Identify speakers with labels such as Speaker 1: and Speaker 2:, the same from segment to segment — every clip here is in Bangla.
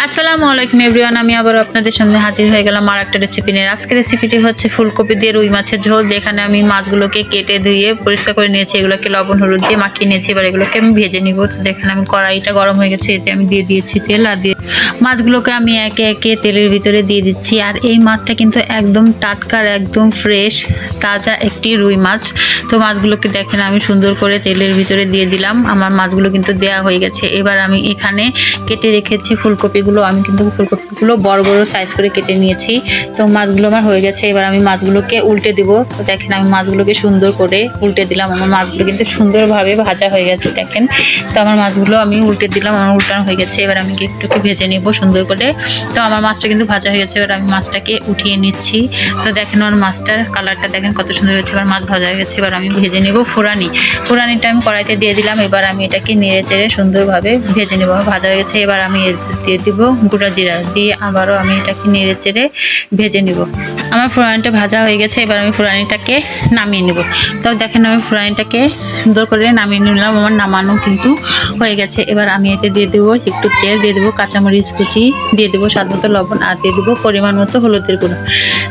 Speaker 1: আসসালামু আলাইকুম এভরিওয়ান, আমি আবার আপনাদের সামনে হাজির হয়ে গেলাম আর একটা রেসিপি নিয়ে। আজকের রেসিপিটি হচ্ছে ফুলকপি দিয়ে রুই মাছের ঝোল। যেখানে আমি মাছগুলোকে কেটে ধুয়ে পরিষ্কার করে নিয়েছি, এগুলোকে লবণ হলুদ দিয়ে মাখিয়ে নিয়েছি। এবার এগুলোকে আমি ভেজে নিব। তো দেখেন আমি কড়াইটা গরম হয়ে গেছে, এতে আমি দিয়ে দিয়েছি তেল, আর দিয়ে মাছগুলোকে আমি একে একে তেলের ভিতরে দিয়ে দিচ্ছি। আর এই মাছটা কিন্তু একদম টাটকা, একদম ফ্রেশ তাজা একটি রুই মাছ। তো মাছগুলোকে দেখেন আমি সুন্দর করে তেলের ভিতরে দিয়ে দিলাম। আমার মাছগুলো কিন্তু দেয়া হয়ে গেছে। এবার আমি এখানে কেটে রেখেছি ফুলকপিগুলো। আমি কিন্তু ফুলকপিগুলো বড় বড় সাইজ করে কেটে নিয়েছি। তো মাছগুলো আমার হয়ে গেছে। এবার আমি মাছগুলোকে উল্টে দিব। তো দেখেন আমি মাছগুলোকে সুন্দর করে উল্টে দিলাম। আমার মাছগুলো কিন্তু সুন্দরভাবে ভাজা হয়ে গেছে দেখেন। তো আমার মাছগুলো আমি উল্টে দিলাম, আমার উল্টানো হয়ে গেছে। এবার আমি একটু ভেজে নেব সুন্দর করে। তো আমার মাছটা কিন্তু ভাজা হয়ে গেছে। এবার আমি মাছটাকে উঠিয়ে নিচ্ছি। তো দেখেন আমার মাছটার কালারটা দেখেন কত সুন্দর হয়েছে। এবার মাছ ভাজা হয়ে গেছে। এবার আমি ভেজে নেব ফুরানিটা আমি কড়াইতে দিয়ে দিলাম। এবার আমি এটাকে নেড়ে চেড়ে সুন্দরভাবে ভেজে নেব। ভাজা হয়ে গেছে। এবার আমি দিয়ে দিব গোটা জিরা, দিয়ে আবারও আমি এটাকে নেড়ে চেড়ে ভেজে নিব। আমার ফুরানিটা ভাজা হয়ে গেছে। এবার আমি ফুরানিটাকে নামিয়ে নেব। তো দেখেন আমি ফুরানিটাকে সুন্দর করে নামিয়ে নিলাম। আমার নামানো কিন্তু হয়ে গেছে। এবার আমি এতে দিয়ে দেবো একটু তেল, দিয়ে দেবো কাঁচামরিচ কুচি, দিয়ে দেবো স্বাদ মতো লবণ, আর দিয়ে দেবো পরিমাণ মতো হলুদের গুঁড়ো।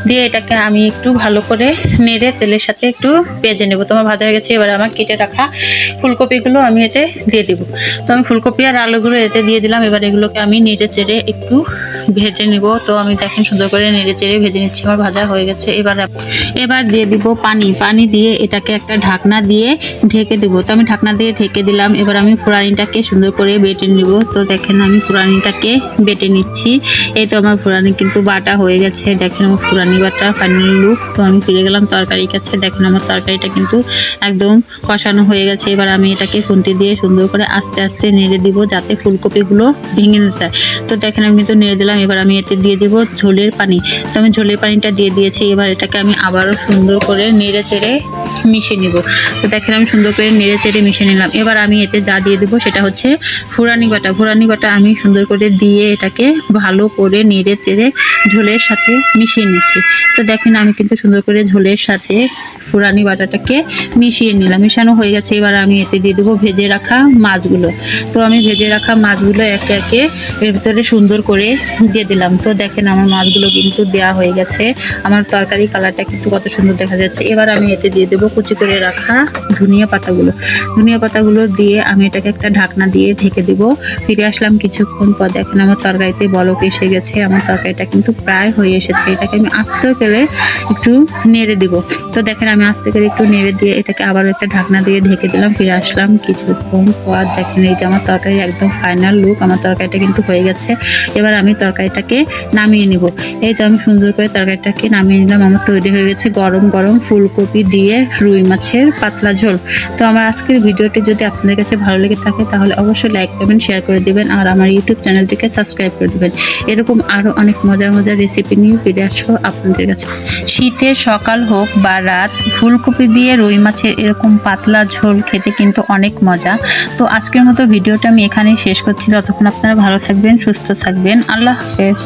Speaker 1: দিয়ে এটাকে আমি একটু ভালো করে নেড়ে তেলের সাথে একটু ভেজে নেব। তো আমার ভাজা হয়ে গেছে। এবার আমার কেটে রাখা ফুলকপিগুলো আমি এতে দিয়ে দিব। তো আমি ফুলকপি আর আলুগুলো এতে দিয়ে দিলাম। এবার এগুলোকে আমি নেড়ে চেড়ে একটু ভেজে নিব। তো আমি দেখেন সুন্দর করে নেড়ে চেড়ে ভেজে নিচ্ছি। আমার ভাজা হয়ে গেছে। এবার দিয়ে দিব পানি দিয়ে এটাকে একটা ঢাকনা দিয়ে ঢেকে দেবো। তো আমি ঢাকনা দিয়ে ঢেকে দিলাম। এবার আমি ফুরানিটাকে সুন্দর করে বেটে নিব। তো দেখেন আমি ফুরানিটাকে বেটে নিচ্ছি। এই তো আমার ফুরানি কিন্তু বাটা হয়ে গেছে। দেখেন আমার ফুরানি বাটা ফাইনাল লুক। তো আমি ফিরে গেলাম তরকারির কাছে। দেখেন আমার তরকারিটা কিন্তু একদম কষানো হয়ে গেছে। এবার আমি এটাকে খুন্তি দিয়ে সুন্দর করে আস্তে আস্তে নেড়ে দিব, যাতে ফুলকপিগুলো ভেঙে না যায়। তো দেখেন আমি কিন্তু নেড়ে দিলাম। এবার আমি এতে দিয়ে দেবো ঝোলের পানি। তো আমি ঝোলের পানিটা দিয়ে দিয়েছি। এবার এটাকে আমি আবারও সুন্দর করে নেড়ে চেড়ে মিশিয়ে নিব। তো দেখেন আমি সুন্দর করে নেড়ে চেড়ে মিশিয়ে নিলাম। এবার আমি এতে যা দিয়ে দেবো সেটা হচ্ছে ফুরানি বাটা আমি সুন্দর করে দিয়ে এটাকে ভালো করে নেড়ে চেড়ে ঝোলের সাথে মিশিয়ে নিচ্ছি। তো দেখেন আমি কিন্তু সুন্দর করে ঝোলের সাথে ফুরানি বাটাটাকে মিশিয়ে নিলাম। মিশানো হয়ে গেছে। এবার আমি এতে দিয়ে দেবো ভেজে রাখা মাছগুলো। তো আমি ভেজে রাখা মাছগুলো একে একে এর ভিতরে সুন্দর করে দিয়ে দিলাম। তো দেখেন আমার মাছগুলো কিন্তু দেওয়া হয়ে গেছে। আমার তরকারি কালারটা কিন্তু কত সুন্দর দেখা যাচ্ছে। এবার আমি এতে দিয়ে দেবো কুচি করে রাখা ধনিয়া পাতাগুলো দিয়ে আমি এটাকে একটা ঢাকনা দিয়ে ঢেকে দেব। ফিরে আসলাম কিছুক্ষণ পর। দেখেন আমার তরকারিতে বলক এসে গেছে। আমার তরকারিটা কিন্তু প্রায় হয়ে এসেছে। এটাকে আমি আস্তে করে একটু নেড়ে দিব। তো দেখেন আমি আস্তে করে একটু নেড়ে দিয়ে এটাকে আবার একটা ঢাকনা দিয়ে ঢেকে দিলাম। ফিরে আসলাম কিছুক্ষণ পর। দেখেন এই যে আমার তরকারি একদম ফাইনাল লুক। আমার তরকারিটা কিন্তু হয়ে গেছে। এবার আমি তরকারিটাকে নামিয়ে নিব। এই তো আমি সুন্দর করে তরকারিটাকে নামিয়ে নিলাম। আমার তৈরি হয়ে গেছে গরম গরম ফুলকপি দিয়ে রুই মাছের পাতলা ঝোল। তো আমার আজকের ভিডিওটি যদি আপনাদের কাছে ভালো লেগে থাকে তাহলে অবশ্যই লাইক করবেন, শেয়ার করে দেবেন, আর আমার ইউটিউব চ্যানেলটিকে সাবস্ক্রাইব করে দেবেন। এরকম আরও অনেক মজার রেসিপি নিয়ে ফিরে আসবো আপনাদের কাছে। শীতের সকাল হোক বা রাত, ফুলকপি দিয়ে রুই মাছের এরকম পাতলা ঝোল খেতে কিন্তু অনেক মজা। তো আজকের মতো ভিডিওটা আমি এখানেই শেষ করছি। ততক্ষণ আপনারা ভালো থাকবেন, সুস্থ থাকবেন। আল্লাহ হাফেজ।